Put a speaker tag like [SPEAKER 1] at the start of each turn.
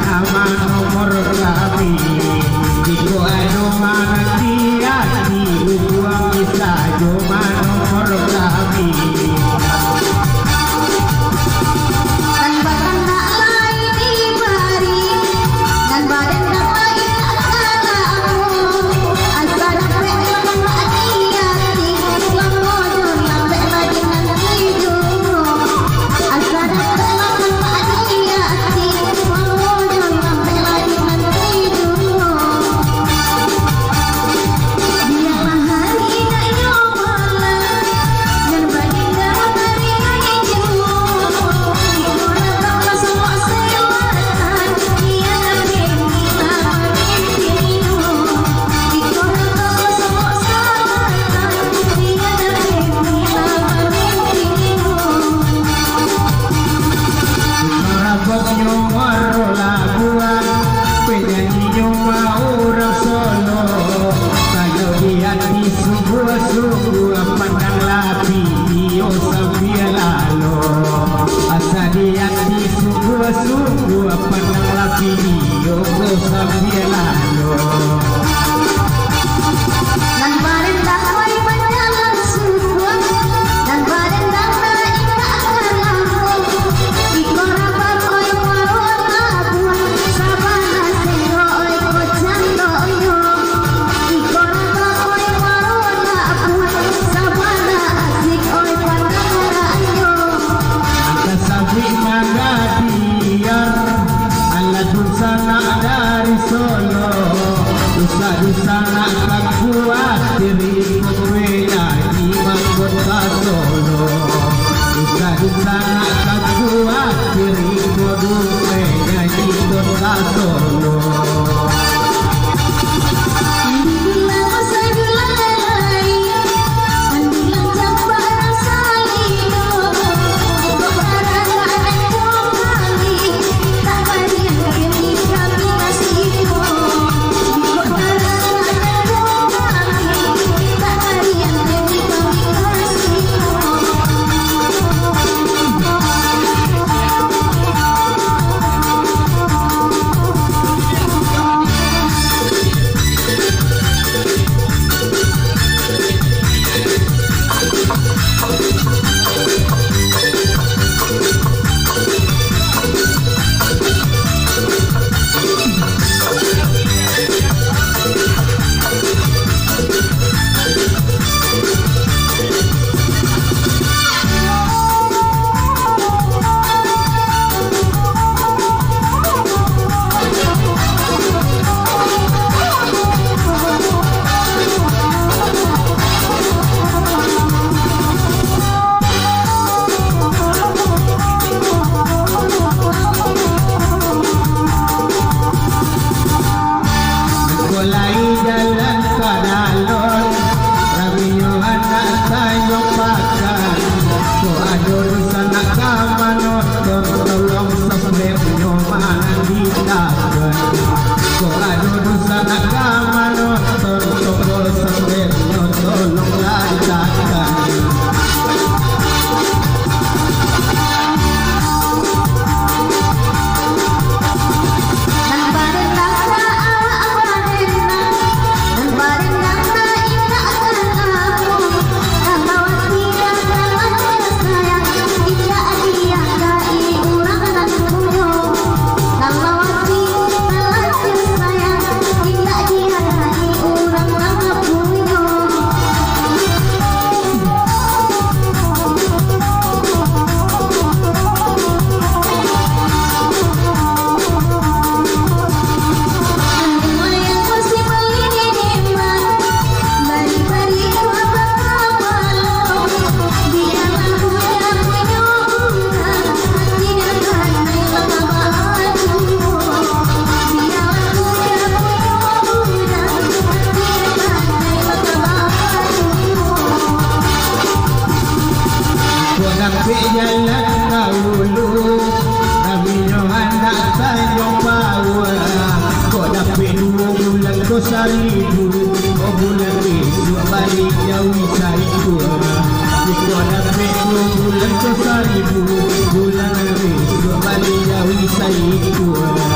[SPEAKER 1] nama nomor kami. Jika ada mana hati buang bisa cuma nomor kami. Sungguh pandanglah video sambil lalu. Dan badan dakwai panjangan sungguh, dan badan dakwai ingat lalu. Ikor rapat oi marun abuan, sabana sero oi kocang doyo. Ikor rapat oi marun abuan, sabana asik oi pandang rayo. Angka sabi magadi aladun sana dari Solo, dosa-dosa nak kuat diri kowe nyanyi kota Solo. Dosa-dosa nak kuat diri kowe nyanyi kota Solo. Seribu, oh bulan besok balik jauh cari gua. Jika dapat 2 bulan ke 1000, bulan besok balik jauh cari gua.